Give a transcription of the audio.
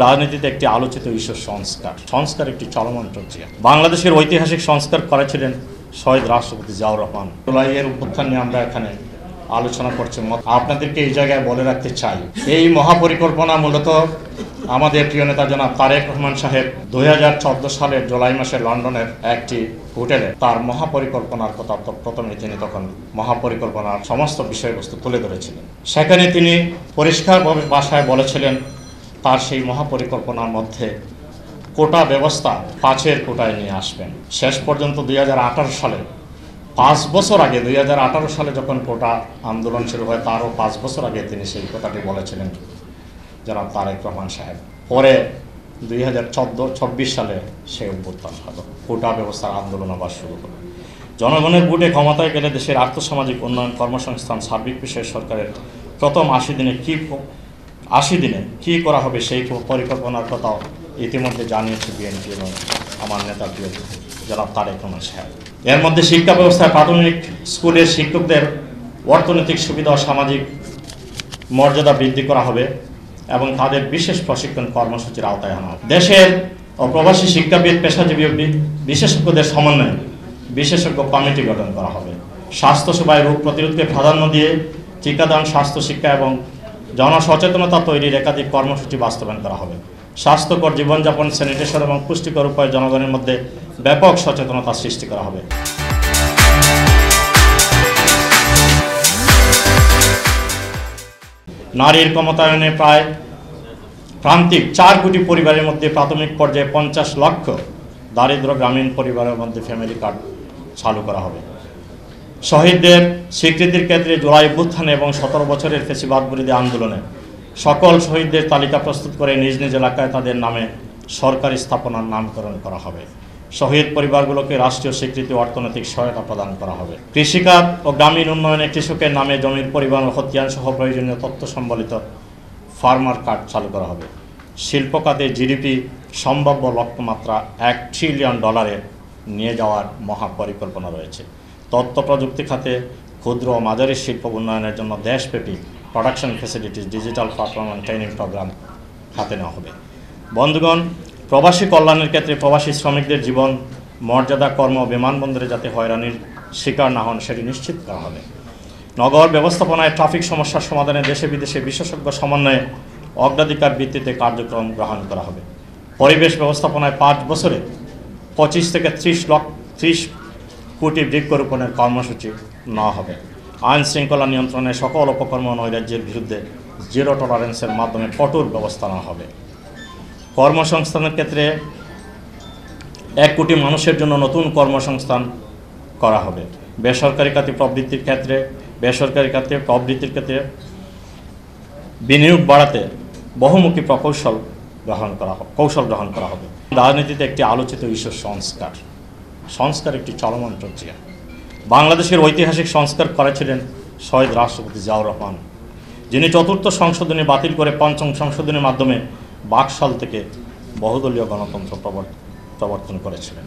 রাজনীতিতে একটি আলোচিত ইস্যু সংস্কার একটি চলমান প্রক্রিয়া। বাংলাদেশের ঐতিহাসিক সংস্কার করেছিলেন শহীদ রাষ্ট্রপতি জিয়াউর রহমান। জুলাইয়ের অভ্যুত্থান নিয়ে আমরা এখানে আলোচনা করছি। আপনাদেরকে এই জায়গায় বলে রাখতে চাই, এই মহাপরিকল্পনা মূলত আমাদের প্রিয় নেতা জনাব তারেক রহমান সাহেব 2014 সালের জুলাই মাসে লন্ডনের একটি হোটেলে তার মহাপরিকল্পনার কথা প্রথমে তিনি তখন মহাপরিকল্পনার সমস্ত বিষয়বস্তু তুলে ধরেছিলেন। সেখানে তিনি পরিষ্কারভাবে ভাষায় বলেছিলেন তার সেই মহাপরিকল্পনার মধ্যে কোটা ব্যবস্থা 5-এর কোটায় নিয়ে আসবেন। শেষ পর্যন্ত 2018 সালে 5 বছর আগে 2018 সালে যখন কোটা আন্দোলন শুরু হয় তারও 5 বছর আগে তিনি সেই কথাটি বলেছিলেন জনাব তারেক রহমান সাহেব। পরে 2024 সালে সে অভ্যুত্থান হলো, কোটা ব্যবস্থার আন্দোলন আবার শুরু হলো। জনগণের ভোটে ক্ষমতায় গেলে দেশের আর্থসামাজিক উন্নয়ন, কর্মসংস্থান, সার্বিক বিষয়ে সরকারের প্রথম 80 দিনে কি করা হবে সেই পরিকল্পনার কথাও ইতিমধ্যে জানিয়েছে বিএনপি এবং আমার নেতা প্রিয় জনাব তারেক রহমান সাহেব। এর মধ্যে শিক্ষা ব্যবস্থায় প্রাথমিক স্কুলের শিক্ষকদের অর্থনৈতিক সুবিধা ও সামাজিক মর্যাদা বৃদ্ধি করা হবে এবং তাদের বিশেষ প্রশিক্ষণ কর্মসূচির আওতায় আনা হবে। দেশের ও প্রবাসী শিক্ষাবিদ, পেশাজীবী বিশেষজ্ঞদের সমন্বয়ে বিশেষজ্ঞ কমিটি গঠন করা হবে। স্বাস্থ্যসেবায় রোগ প্রতিরোধকে প্রাধান্য দিয়ে টিকাদান, স্বাস্থ্য শিক্ষা এবং জনসচেতনতা তৈরির একাধিক কর্মসূচি বাস্তবায়ন করা হবে। স্বাস্থ্যকর জীবনযাপন, স্যানিটেশন এবং পুষ্টিকর উপায়ে জনগণের মধ্যে ব্যাপক সচেতনতা সৃষ্টি করা হবে। নারীর ক্ষমতায়নে প্রায় প্রান্তিক 4 কোটি পরিবারের মধ্যে প্রাথমিক পর্যায়ে 50 লক্ষ দারিদ্র গ্রামীণ পরিবারের মধ্যে ফ্যামিলি কার্ড চালু করা হবে। শহীদদের স্বীকৃতির ক্ষেত্রে জুলাই অভ্যুত্থান এবং 17 বছরের ফ্যাসিবাদ বিরোধী আন্দোলনে সকল শহীদদের তালিকা প্রস্তুত করে নিজ নিজ এলাকায় তাদের নামে সরকারি স্থাপনার নামকরণ করা হবে। শহীদ পরিবারগুলোকে রাষ্ট্রীয় স্বীকৃতি, অর্থনৈতিক সহায়তা প্রদান করা হবে। কৃষিখাত ও গ্রামীণ উন্নয়নে কৃষকের নামে জমির পরিবহন ও খতিয়ান সহ প্রয়োজনীয় তথ্য সম্বলিত ফার্মার কার্ড চালু করা হবে। শিল্প খাতে জিডিপি সম্ভাব্য লক্ষ্যমাত্রা $1 ট্রিলিয়ন নিয়ে যাওয়ার মহাপরিকল্পনা রয়েছে। তথ্য প্রযুক্তি খাতে ক্ষুদ্র ও মাঝারি শিল্প উন্নয়নের জন্য দেশব্যাপী প্রোডাকশন ফ্যাসিলিটিস, ডিজিটাল প্ল্যাটফর্ম এবং ট্রেনিং প্রোগ্রাম হাতে নেওয়া হবে। বন্ধুগণ, প্রবাসী কল্যাণের ক্ষেত্রে প্রবাসী শ্রমিকদের জীবন মর্যাদা, কর্ম বিমানবন্দরে যাতে হয়রানির শিকার না হন সেটি নিশ্চিত করা হবে। নগর ব্যবস্থাপনায় ট্রাফিক সমস্যার সমাধানে দেশে বিদেশে বিশেষজ্ঞ সমন্বয়ে অগ্রাধিকার ভিত্তিতে কার্যক্রম গ্রহণ করা হবে। পরিবেশ ব্যবস্থাপনায় 5 বছরে 25 থেকে 30 কোটি বৃক্ষরোপণের কর্মসূচি নেওয়া হবে। আইন শৃঙ্খলা নিয়ন্ত্রণে সকল অপকর্ম নৈরাজ্যের বিরুদ্ধে জিরো টলারেন্সের মাধ্যমে কঠোর ব্যবস্থা নেওয়া হবে। কর্মসংস্থানের ক্ষেত্রে 1 কোটি মানুষের জন্য নতুন কর্মসংস্থান করা হবে। বেসরকারি খাতে প্রবৃত্তির ক্ষেত্রে বিনিয়োগ বাড়াতে বহুমুখী কৌশল গ্রহণ করা হবে। রাজনীতিতে একটি আলোচিত ইস্যু সংস্কার একটি চলমান প্রক্রিয়া। বাংলাদেশের ঐতিহাসিক সংস্কার করেছিলেন শহীদ রাষ্ট্রপতি জিয়াউর রহমান, যিনি 4র্থ সংশোধনী বাতিল করে 5ম সংশোধনীর মাধ্যমে বাকশাল থেকে বহুদলীয় গণতন্ত্র প্রবর্তন করেছিলেন।